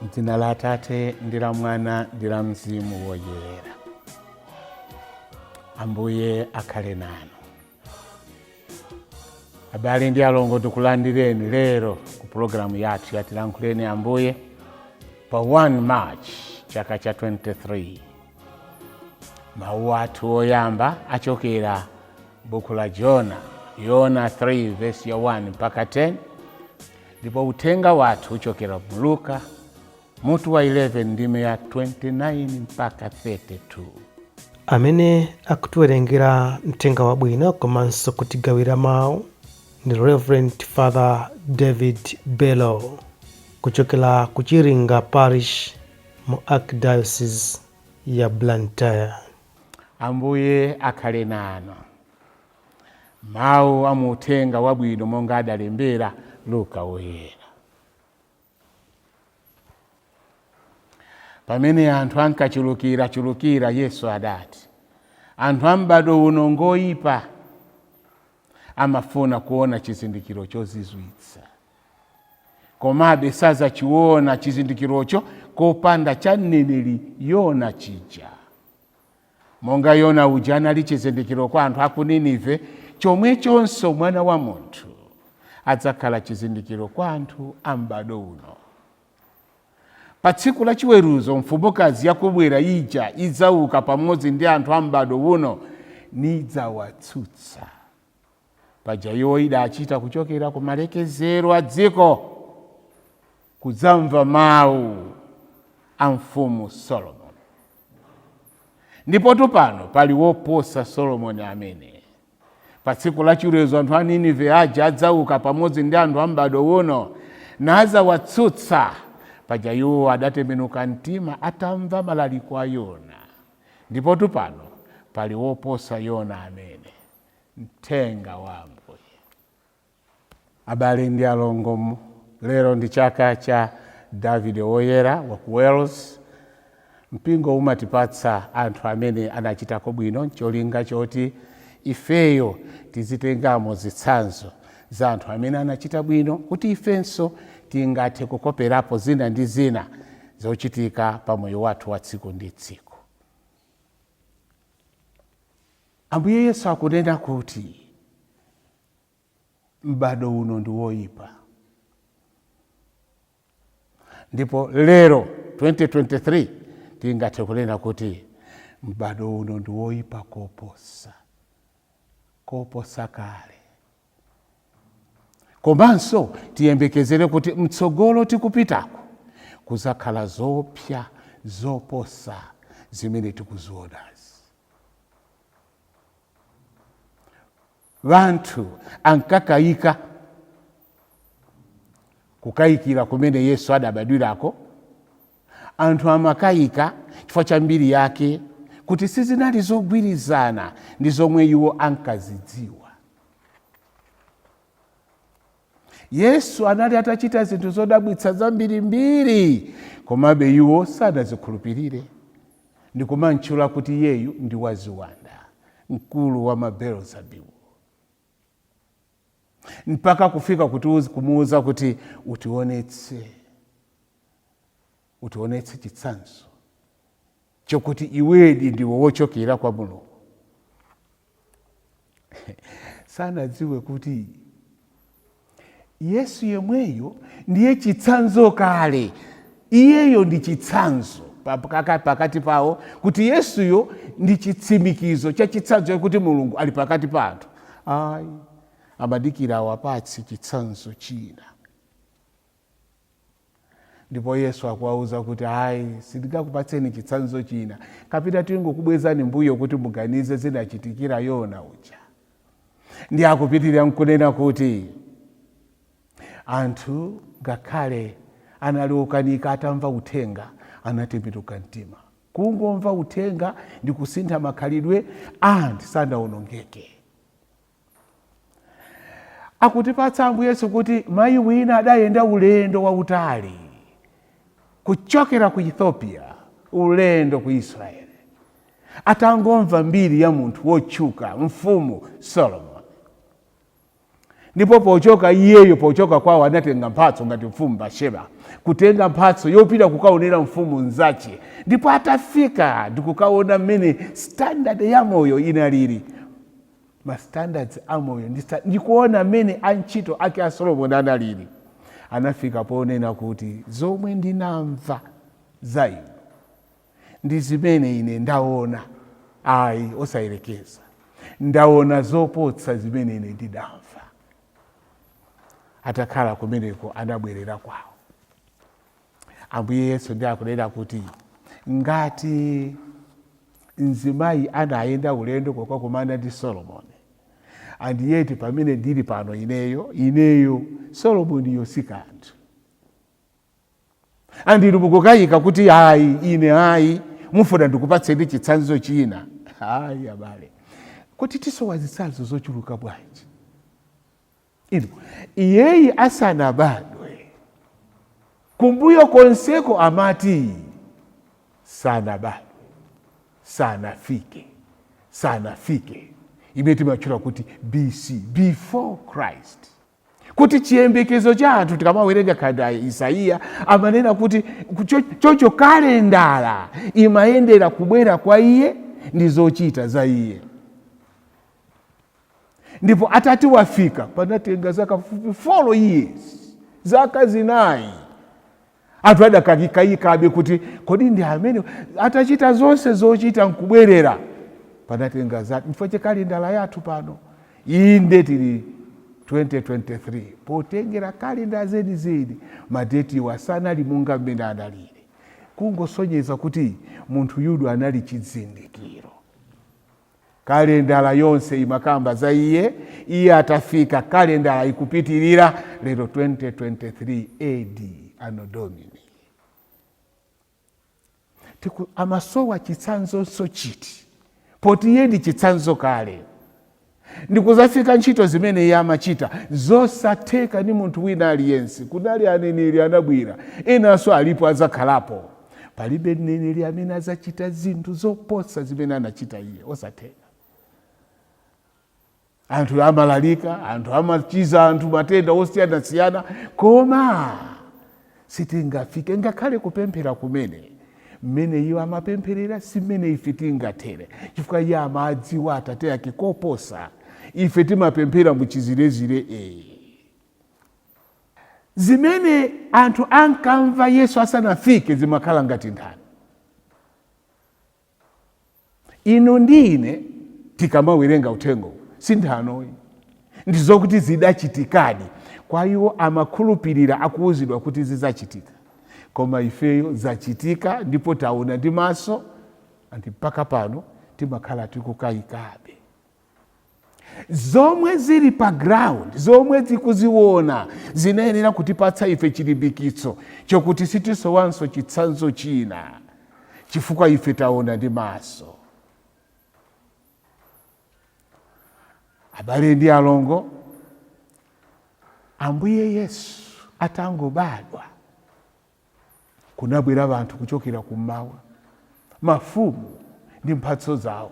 M'dzina la Atate ndi la Mwana ndi la Mzimu woyera. Ambuye akhale nanu. Abale ndi alongo tikulandireni lero ku programu yathu yatilankhuleni Ambuye pa 1 March chaka cha 23. Mawu athu oyamba achokera buku la Yona 3 verse ya 1 mpaka 10, ndipo uthenga wathu uchokera mu Luka mutu wa 11 ndime ya 29 mpaka 32. Amene akutiwerengera mthenga wabwino komanso kutigawira mawu ndi Reverend Father David Belo kuchokera ku Chiringa Parish mu Archdiocese ya Blantyre. Ambuye akhale nanu. Mawu amuthenga wabwino monga adalembera Luka woyera. Pamene anthu ankachulukira Yesu adati, anthu ambado uno ngoyipa amafuna kuona chizindikiro chozizwitsa, komabe sazachiona chizindikirocho kopanda cha mneneri Yona chija. Monga Yona uja anali chizindikiro kwa anthu aku Ninive, chomwechonso Mwana wa Munthu adzakhala chizindikiro kwa anthu ambado uno. Pa tsiku la chiweruzo mfumukazi yakubwera ija idzauka pamodzi ndi anthu ambado uno nidzawatsutsa. Paja iwo idachita kuchokera ku malekezero a dziko kudzamva mawu a mfumu Solomoni. Ndipo pano pali woposa Solomoni amene. Pa tsiku la chiweruzo anthu a Ninive aja adzauka pamodzi ndi anthu ambado uno nadzawatsutsa. Paja iwo adatembenuka mtima atamva malaliko a Yona. Ndipo pano pali woposa Yona amene. Mthenga wa Ambuye. Abale ndi alongo, lero ndi chaka cha David woyera wa ku Wales. Mpingo umatipatsa anthu amene anachitako bwino cholinga choti ifeyo tizitengamo zitsanzo za anthu amene anachita bwino kuti ifenso tingathe kukoperapo zina ndi zina zochitika pa moyo wathu wa tsiku ndi tsiku. Ambuye Yesu akunena kuti m'bado uno ndi woyipa. Ndipo lero 2023 tingathe kunena kuti m'bado uno ndi woyipa koposa kale. Komanso tiyembekezere kuti mtsogolo tikupitako kuzakhala zopya zoposa zimene tikuzionazi. Vanthu ankakayika kukayikira kumene Yesu adabadwirako. Anthu amakayika chifukwa cha mbiri yake kuti sizinali zogwirizana ndi zomwe iwo ankazidziwa. Yesu anali atachita zinthu zodabwitsa zambirimbiri, komabe iwo sadazikhulupirire. Ndikumantchula kuti yeyu ndi waziwanda, mkulu wa mabelo zabibu. Mpaka kufika kuti kumuuza kuti utionetse chitsanzo chokuti iwedi ndiwo wochokera kwa Mulungu. Sanadziwe kuti Yesu yemweyo ndiye chitsanzo kale. Iyeyo ndi chitsanzo pakati pawo, kuti Yesuyo ndi chitsimikizo cha chitsanzo kuti Mulungu ali pakati pa anthu. Amadikira awapatse chitsanzo china. Ndipo Yesu akuwauza kuti sindingakupatseni chitsanzo china, kapita tingokubwezani mbuyo kuti muganize zinachitikira Yona uja. Ndi akupitirira nkunena kuti anthu ngakhale analukanika atamva uthenga anatembenuka mtima. Kungomva uthenga ndi kusintha makhalidwe, anthu sanawonongeke. Akutipatsa Ambuye Yesu kuti mayi wina adayenda ulendo wautali kuchokera ku Ethiopia ulendo ku Israeli. Atangomva mbiri ya munthu wotchuka, mfumu Solomoni. ndipo pochoka iyeyo, pochoka kwawo anatenga mphatso ngati mfumu Bathsheba, kutenga mphatso yopita kukaonera mfumu nzache. Ndipo atafika ndikukaona mmene standard ya moyo inaliri. Ma standards a moyo ndikuona mmene antchito ake a Solomoni analiri. Anafika ponena kuti zomwe ndinamva za inu ndi zimene ine ndaona, ayi osayerekeza, ndaona zopotsa zimene ine ndidamva. Atakhala kumeneko anabwerera kwawo. Ambuye Yesu ndiye akunena kuti ngati mzimayi anayenda ulendo kokakumana ndi Solomoni, andiyeti pamene ndili pano ineyo Solomoniyo si kanthu. Andinu mukukayika kuti ayi mufuna ndikupatseni chitsanzo china. Ayi abale, kuti tisowa zitsanzo zochuluka bwanji. Iyeyi asanabadwe, kumbuyo konseko amati sanabadwe, sanafike. Imene timachula kuti BC, before Christ. Kuti chiyembekezo cha anthu tikamawerenga khanda Isaiya amanena kuti chocho kalendala imayendera kubwera kwa iye ndi zochita za iye. Ndipo atati wafika panatenga zaka 4 years, zaka 9. Anthu adakayikabe kuti kodi ndi amene atachita zonse zochita nkubwerera. Panatenga zaka, mfoche kalendala yathu pano inde tili 2023, potengera kalenda zedi madeti wasana limunga mmene analire. Kungosonyeza kuti munthu yudu anali chizindikiro. Kalendala yonse imakamba za iye atafika, kalendala ikupitirira lero 2023 AD Anno Domini. Amasowa chitsanzo sochiti, poti yendi chitsanzo kale. Ndikuzafika ntchito zimene iye amachita zosatheka ni munthu wina aliyense. Kunali aneneri anabwira, enanso alipo azakhalapo. Palibe mneneri amene azachita zinthu zoposa zimene anachita iye, osatheka. Anthu amalalika, anthu amachiza, anthu matenda osiyanasiyana, koma sitingafike ngakhale kupemphera kumene mmene iwo amapempherera simene ife tingathere. Chifukwa iye amadziwa Atate yake koposa ife timapemphera muchizirezire. Zimene anthu ankamva Yesu asanafike zimakhala ngati nthano. Ino ndine tikamawerenga uthengo si nthanoyi, ndizokuti zidachitikadi. Kwa iwo amakhulupirira akuwuzidwa kuti zizachitika. Koma ifeyo zachitika ndipo taona ndi maso, mpaka pano timakhala tikukayikabe. Zomwe zili pa ground, zomwe tikuziona zinayenera kutipatsa ife chilimbikitso chokuti sitisowanso chitsanzo china, chifukwa ife taona ndi maso. Abale ndi alongo, Ambuye Yesu atangobadwa, kunabwera abantu kuchokera kummawa, mafumu ndi mphatso zawo.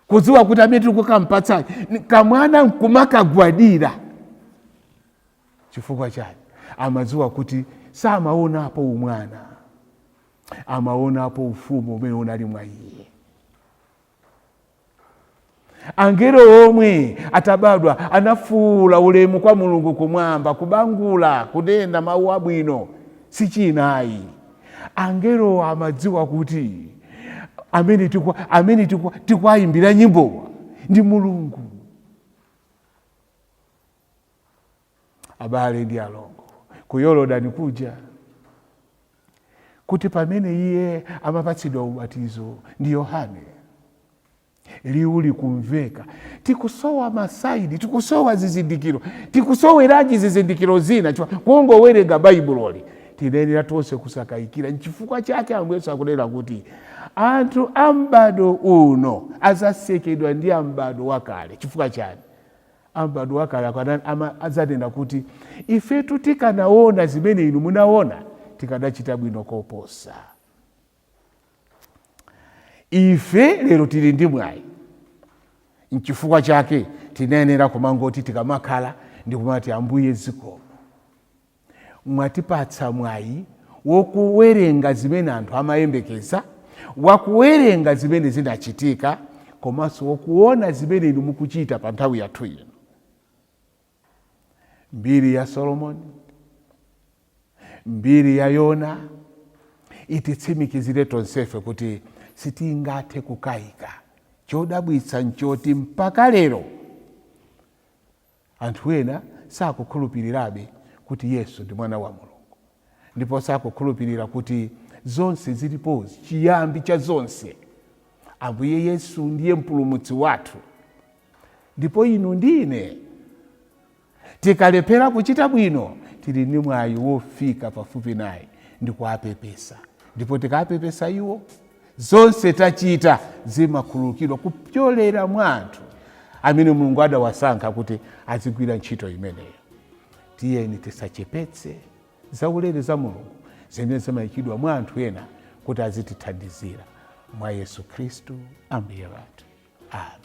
Kudziwa kuti amene tikukampatsa kamwana nkumakagwadira. Chifukwa chani? Amadziwa kuti samaonapo umwana, amaonapo ufumu umene unali mwa iye. Angelo omwe atabadwa anafuula ulemu kwa Mulungu kumwamba, kubangula, kunena mawu abwino, si chinayi. Angelo amadziwa kuti amene tikuyimbira nyimbo ndi Mulungu. Abale ndi alongo, ku Yorodani kuja kuti pamene iye amapatsidwa ubatizo ndi Yohane, liwu likumveka. Tikusowa masaidi, tikusowa zizindikiro, tikusoweraji zizindikiro zina. Kungowerenga Baibuloli tinenera tonse kusakayikira. Nchifukwa chake Ambuye Yesu akunena kuti anthu ambado uno azasekedwa ndi ambado wakale. Chifukwa chani? Ambado wakale azanena kuti ifetu tikanaona zimene inu munaona tikadachita bwino koposa. Ife lero tili ndi mwayi. Nchifukwa chake tinenera kumangoti tikamakhala ndikumati Ambuye zikomo mwatipatsa mwayi wokuwerenga zimene anthu amayembekeza, wakuwerenga zimene zinachitika, komanso wokuona zimene inu mukuchita pa nthawi yathu ino. Mbiri ya Solomoni, mbiri ya Yona ititsimikizire tonsefe kuti sitingathe kukayika. Chodabwitsa nchoti mpaka lero anthu ena sakukhulupirirabe kuti Yesu ndi mwana wa Mulungu, ndipo sakukhulupirira kuti zonse zilipozi, chiyambi cha zonse Ambuye Yesu ndiye mpulumutsi wathu. Ndipo inu ndine tikalephera kuchita bwino tili ndi mwayi wofika pafupi naye ndi kuwapepesa, ndipo tikapepesa iwo zonse tachita zimakhululukidwa kupyolera mwa anthu amene Mulungu adawasankha kuti azigwira ntchito imeneyo. Tiyeni tisachepetse zaulere za Mulungu zimene zimayikidwa mwa anthu ena kuti azitithandizira mwa Yesu Khristu Ambuye wathu. Amen.